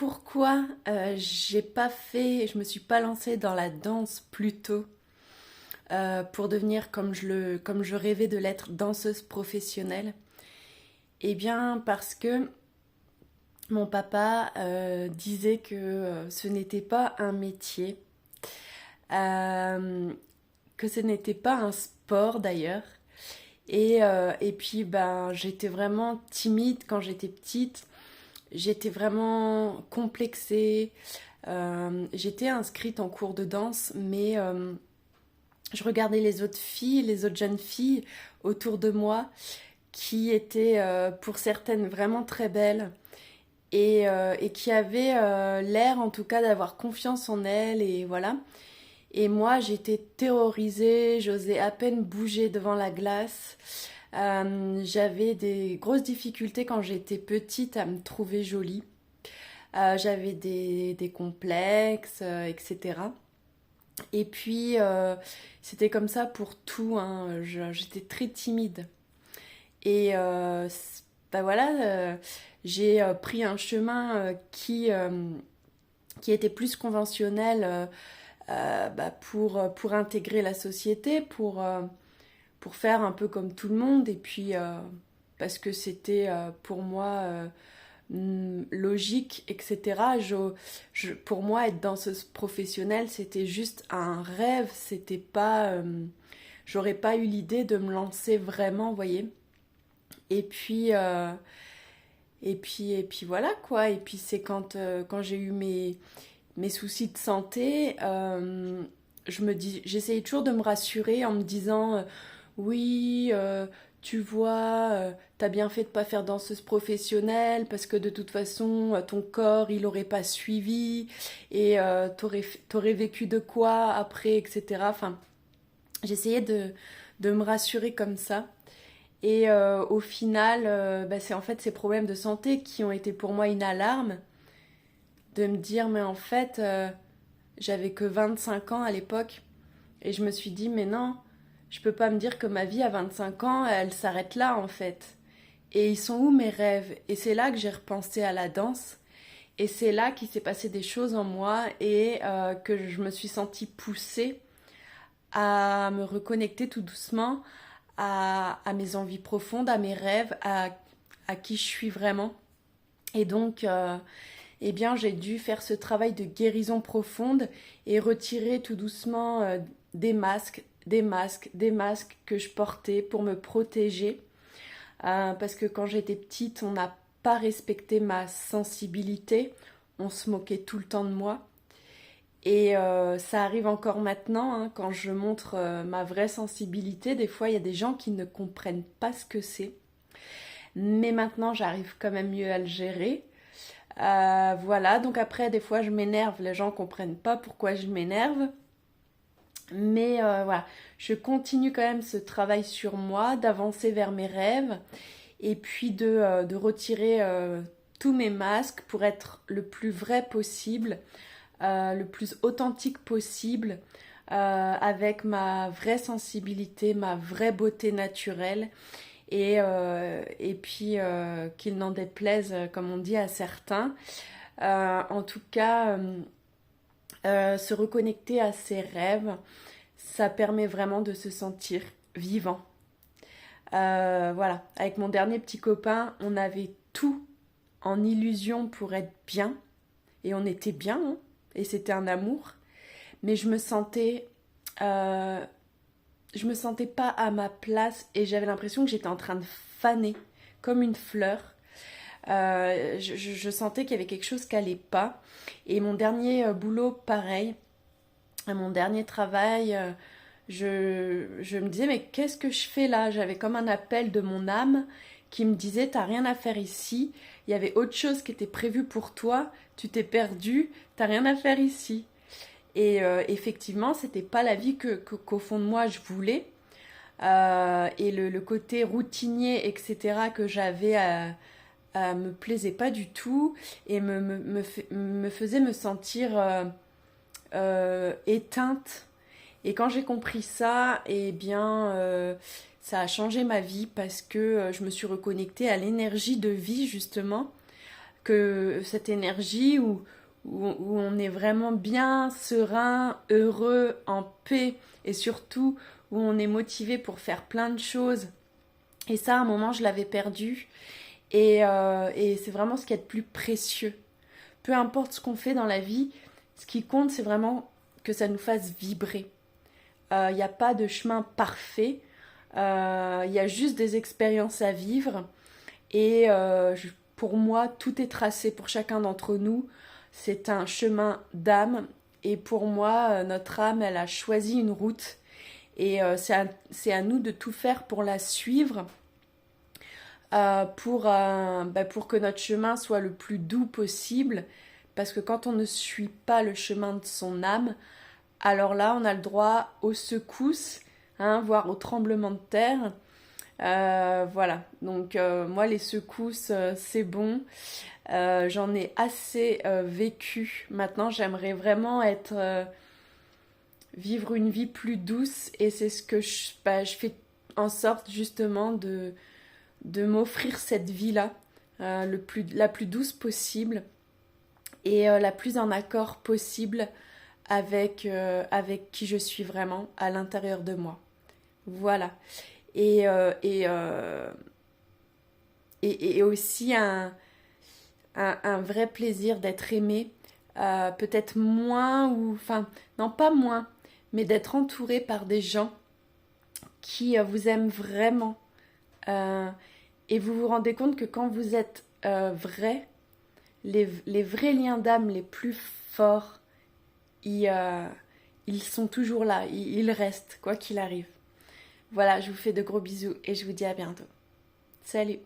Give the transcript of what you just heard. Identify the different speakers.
Speaker 1: pourquoi je me suis pas lancée dans la danse plus tôt pour devenir comme je rêvais de l'être danseuse professionnelle? Eh bien parce que mon papa disait que ce n'était pas un métier, euh, que ce n'était pas un sport d'ailleurs. Et puis ben j'étais vraiment timide quand j'étais petite. J'étais vraiment complexée. J'étais inscrite en cours de danse, mais je regardais les autres filles, les autres jeunes filles autour de moi, qui étaient pour certaines vraiment très belles et qui avaient l'air en tout cas d'avoir confiance en elles et voilà. Et moi j'étais terrorisée, j'osais à peine bouger devant la glace. J'avais des grosses difficultés quand j'étais petite à me trouver jolie. J'avais des complexes, etc. Et puis, c'était comme ça pour tout, hein. J'étais très timide. Et bah voilà, j'ai pris un chemin qui était plus conventionnel bah pour intégrer la société, pour faire un peu comme tout le monde. Et puis, parce que c'était pour moi logique, etc. Pour moi, être danseuse professionnelle, c'était juste un rêve. C'était pas, j'aurais pas eu l'idée de me lancer vraiment, vous voyez. Et puis, et puis voilà quoi. Et puis c'est quand j'ai eu mes soucis de santé, j'essayais toujours de me rassurer en me disant oui, tu vois, t'as bien fait de pas faire danseuse professionnelle parce que de toute façon, ton corps, il aurait pas suivi et t'aurais vécu de quoi après, etc. Enfin, j'essayais de me rassurer comme ça. Et au final, bah, c'est en fait ces problèmes de santé qui ont été pour moi une alarme de me dire, mais en fait, j'avais que 25 ans à l'époque et je me suis dit, mais non, je peux pas me dire que ma vie à 25 ans, elle s'arrête là en fait. Et ils sont où mes rêves? Et c'est là que j'ai repensé à la danse. Et c'est là qu'il s'est passé des choses en moi et que je me suis sentie poussée à me reconnecter tout doucement à mes envies profondes, à mes rêves, à qui je suis vraiment. Et donc, eh bien, j'ai dû faire ce travail de guérison profonde et retirer tout doucement des masques que je portais pour me protéger. Parce que quand j'étais petite, on n'a pas respecté ma sensibilité. On se moquait tout le temps de moi. Et ça arrive encore maintenant, hein, quand je montre ma vraie sensibilité. Des fois, il y a des gens qui ne comprennent pas ce que c'est. Mais maintenant, j'arrive quand même mieux à le gérer. Voilà, donc après, des fois, je m'énerve. Les gens ne comprennent pas pourquoi je m'énerve. Mais voilà, je continue quand même ce travail sur moi, d'avancer vers mes rêves et puis de retirer tous mes masques pour être le plus vrai possible, le plus authentique possible, avec ma vraie sensibilité, ma vraie beauté naturelle et puis qu'il n'en déplaise, comme on dit, à certains. En tout cas, se reconnecter à ses rêves, ça permet vraiment de se sentir vivant. Voilà, avec mon dernier petit copain, on avait tout en illusion pour être bien, et on était bien, hein, et c'était un amour, mais euh, je me sentais pas à ma place, et j'avais l'impression que j'étais en train de faner, comme une fleur. Je sentais qu'il y avait quelque chose qui allait pas, et mon dernier boulot, pareil, mon dernier travail, je me disais, mais qu'est-ce que je fais là? J'avais comme un appel de mon âme qui me disait, t'as rien à faire ici, il y avait autre chose qui était prévu pour toi, tu t'es perdu, t'as rien à faire ici. Et effectivement, c'était pas la vie qu'au fond de moi je voulais. Et le côté routinier, etc., que j'avais me plaisait pas du tout et me faisait me sentir éteinte. Et quand j'ai compris ça, eh bien, ça a changé ma vie parce que je me suis reconnectée à l'énergie de vie, justement, que cette énergie où on est vraiment bien, serein, heureux, en paix et surtout où on est motivé pour faire plein de choses. Et ça, à un moment, je l'avais perdu et c'est vraiment ce qui est le plus précieux. Peu importe ce qu'on fait dans la vie, ce qui compte, c'est vraiment que ça nous fasse vibrer. Il n'y a pas de chemin parfait, il y a juste des expériences à vivre et pour moi, tout est tracé pour chacun d'entre nous. C'est un chemin d'âme et pour moi, notre âme, elle a choisi une route et c'est à nous de tout faire pour la suivre, pour que notre chemin soit le plus doux possible. Parce que quand on ne suit pas le chemin de son âme, alors là, on a le droit aux secousses, hein, voire aux tremblements de terre. Voilà, donc moi les secousses, c'est bon. J'en ai assez vécu. Maintenant, j'aimerais vraiment vivre une vie plus douce et c'est ce que je fais en sorte justement de m'offrir cette vie-là, la plus douce possible et la plus en accord possible avec qui je suis vraiment à l'intérieur de moi. Voilà. Et aussi un vrai plaisir d'être aimé, peut-être moins, enfin, non pas moins, mais d'être entouré par des gens qui vous aiment vraiment. Euh, et vous vous rendez compte que quand vous êtes vrai, les vrais liens d'âme les plus forts, ils sont toujours là, ils restent, quoi qu'il arrive. Voilà, je vous fais de gros bisous et je vous dis à bientôt. Salut!